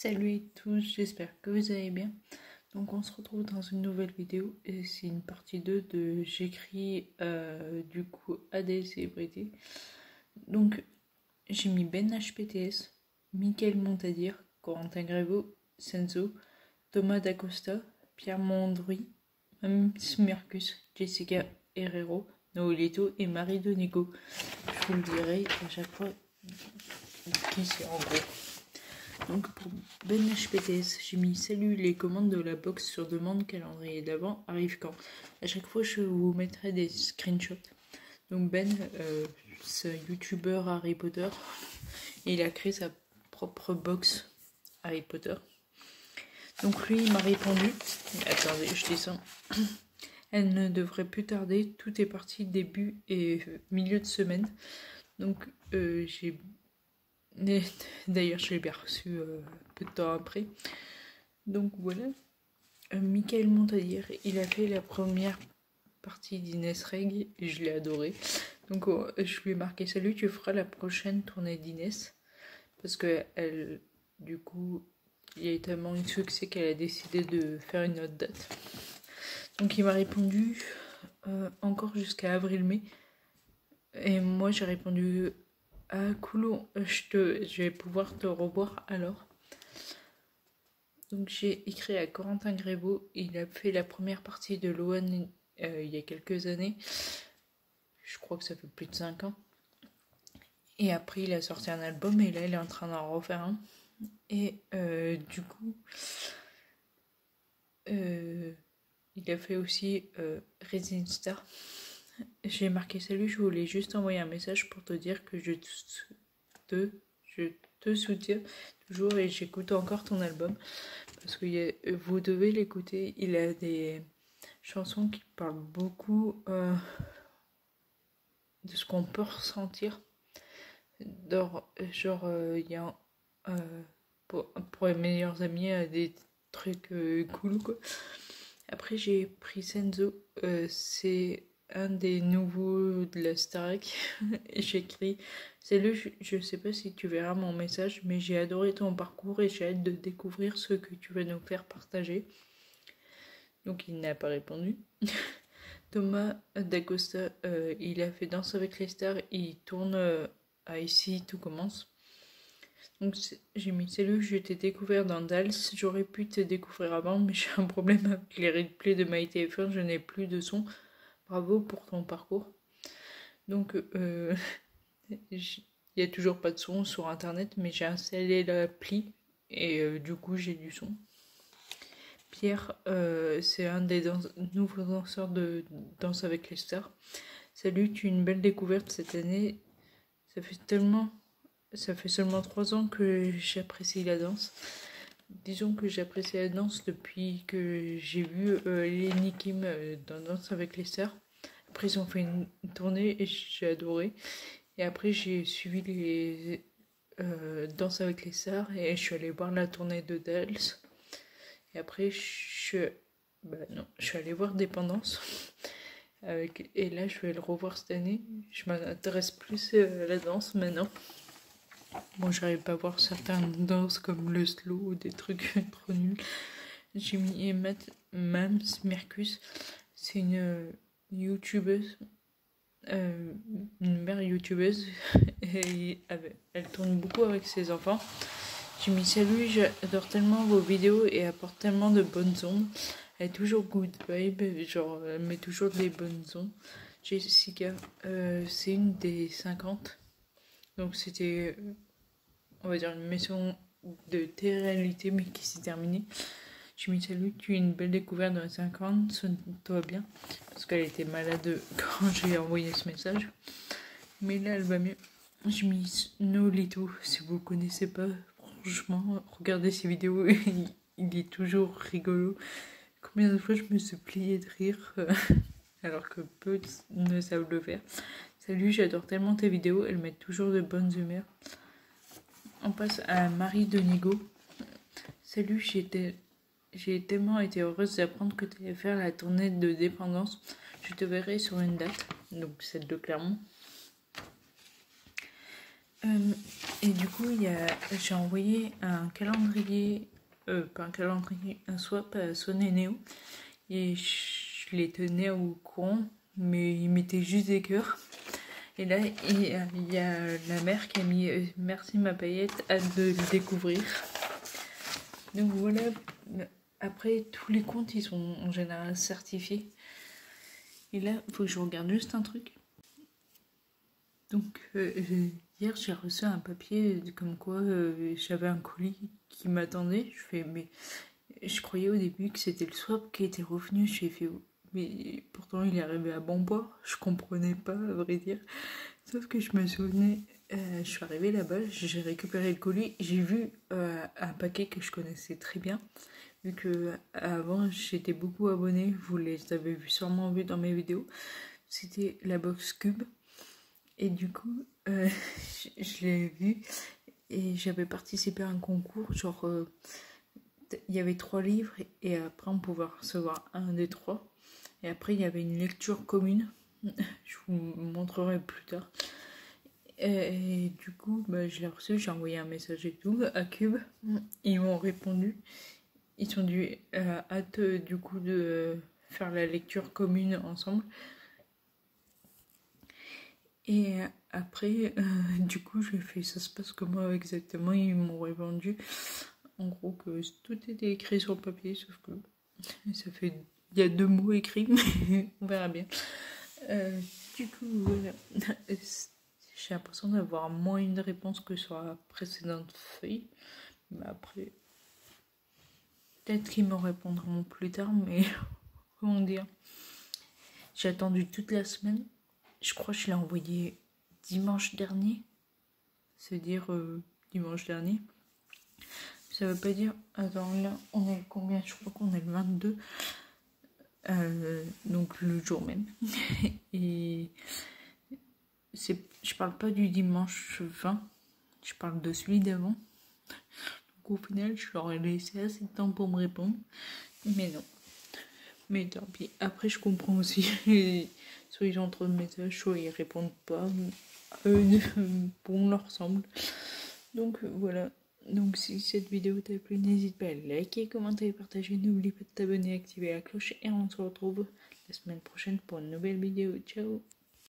Salut à tous, j'espère que vous allez bien. Donc on se retrouve dans une nouvelle vidéo et c'est une partie 2 de j'écris du coup à des célébrités. Donc j'ai mis Ben HPTS, Mickaël Montadir, Corentin Grévaux, Senzo, Thomas Dacosta, Pierre Mondry, Mams Mercus, Jessica Herrero, Noelito et Marie Donigo. Je vous le dirai à chaque fois qui c'est en gros. Donc pour Ben HPTS, j'ai mis salut, les commandes de la box sur demande calendrier d'avant arrivent quand. À chaque fois je vous mettrai des screenshots. Donc Ben, c'est un youtubeur Harry Potter, et il a créé sa propre box Harry Potter. Donc lui il m'a répondu, attendez je descends, elle ne devrait plus tarder, tout est parti début et milieu de semaine. Donc d'ailleurs je l'ai bien reçu peu de temps après. Donc voilà, Mickaël Montadir, il a fait la première partie d'Inès Reg et je l'ai adoré. Donc je lui ai marqué salut, tu feras la prochaine tournée d'Inès, parce que elle, du coup, il y a eu tellement eu de succès qu'elle a décidé de faire une autre date. Donc il m'a répondu encore jusqu'à avril-mai, et moi j'ai répondu ah cool, je vais pouvoir te revoir alors. Donc j'ai écrit à Corentin Grévaux, il a fait la première partie de Loan il y a quelques années, je crois que ça fait plus de 5 ans. Et après il a sorti un album et là il est en train d'en refaire un. Et du coup, il a fait aussi Rising Star. J'ai marqué salut, je voulais juste envoyer un message pour te dire que je te soutiens toujours et j'écoute encore ton album. Parce que vous devez l'écouter, il a des chansons qui parlent beaucoup de ce qu'on peut ressentir. Genre, il y a pour les meilleurs amis des trucs cool quoi. Après j'ai pris Senzo, c'est un des nouveaux de la Starac. Et j'ai écrit salut, je sais pas si tu verras mon message, mais j'ai adoré ton parcours et j'ai hâte de découvrir ce que tu vas nous faire partager. Donc il n'a pas répondu. Thomas Dacosta, il a fait Danse avec les stars, il tourne à Ici tout commence. Donc j'ai mis salut, je t'ai découvert dans Dals, j'aurais pu te découvrir avant mais j'ai un problème avec les replays de MyTF1, je n'ai plus de son. Bravo pour ton parcours. Donc il n'y a toujours pas de son sur internet, mais j'ai installé l'appli et du coup j'ai du son. Pierre, c'est un des nouveaux danseurs de Danse avec les stars. Salut, tu es une belle découverte cette année. Ça fait seulement 3 ans que j'apprécie la danse. Disons que j'apprécie la danse depuis que j'ai vu Lenny Kim dans Danse avec les stars. Après ils ont fait une tournée et j'ai adoré. Et après j'ai suivi les Danse avec les stars et je suis allée voir la tournée de Dals. Et après je suis allée voir Dépendance. Et là je vais le revoir cette année. Je m'intéresse plus à la danse maintenant. Bon, j'arrive pas à voir certaines danses comme le slow ou des trucs trop nuls. J'ai mis Mams Mercus, c'est une youtubeuse, une mère youtubeuse, et elle tourne beaucoup avec ses enfants. J'ai mis salut, j'adore tellement vos vidéos et apporte tellement de bonnes ondes. Elle est toujours good vibe, genre elle met toujours des bonnes ondes. Jessica, c'est une des 50, donc c'était on va dire une mission de télé-réalité mais qui s'est terminée. J'ai mis salut, tu es une belle découverte dans les 50, sonne-toi bien, parce qu'elle était malade quand j'ai envoyé ce message, mais là elle va mieux. J'ai mis Nolito, si vous connaissez pas, franchement regardez ses vidéos, il est toujours rigolo. Combien de fois je me suis pliée de rire alors que peu ne savent le faire. Salut, j'adore tellement tes vidéos, elles mettent toujours de bonnes humeurs. On passe à Marie Donigo. Salut, j'ai tellement été heureuse d'apprendre que tu allais faire la tournée de Dépendance. Je te verrai sur une date, donc celle de Clermont. Et Et du coup, j'ai envoyé un calendrier, pas un calendrier, un swap à Son et Néo. Et je les tenais au courant, mais ils mettaient juste des cœurs. Et là, il y a la mère qui a mis merci ma paillette, hâte de le découvrir. Donc voilà, après tous les comptes ils sont en général certifiés. Et là, il faut que je regarde juste un truc. Donc hier j'ai reçu un papier comme quoi j'avais un colis qui m'attendait. Je fais mais je croyais au début que c'était le swap qui était revenu. J'ai fait mais pourtant il est arrivé à bon port. Je comprenais pas à vrai dire. Sauf que je me souvenais, je suis arrivée là-bas, j'ai récupéré le colis, j'ai vu un paquet que je connaissais très bien. Vu que avant j'étais beaucoup abonnée, vous les avez sûrement vu dans mes vidéos. C'était la box Cube. Et du coup, je l'ai vu et j'avais participé à un concours. Genre, il y avait 3 livres et après on pouvait recevoir un des 3. Et après, il y avait une lecture commune. Je vous montrerai plus tard. Et du coup, je l'ai reçu, j'ai envoyé un message et tout à Cube. Ils m'ont répondu. Ils ont dû hâte du coup de faire la lecture commune ensemble. Et après, du coup, j'ai fait ça se passe comment exactement. Ils m'ont répondu en gros que tout était écrit sur le papier, sauf que ça fait. Il y a 2 mots écrits, mais on verra bien. Du coup, voilà. J'ai l'impression d'avoir moins une réponse que sur la précédente feuille. Mais après, peut-être qu'ils me répondront plus tard, mais comment dire. J'ai attendu toute la semaine. Je crois que je l'ai envoyé dimanche dernier. C'est dire dimanche dernier. Ça veut pas dire. Attends, là, on est combien? Je crois qu'on est le 22. Donc le jour même. Et je parle pas du dimanche 20. Je parle de celui d'avant. Donc au final, je leur ai laissé assez de temps pour me répondre. Mais non. Mais tant pis. Après, je comprends aussi. Soit ils ont trop de messages, soit ils répondent pas. Bon, leur ressemble. Donc voilà. Donc si cette vidéo t'a plu, n'hésite pas à liker, commenter, partager. N'oublie pas de t'abonner, activer la cloche. Et on se retrouve la semaine prochaine pour une nouvelle vidéo. Ciao!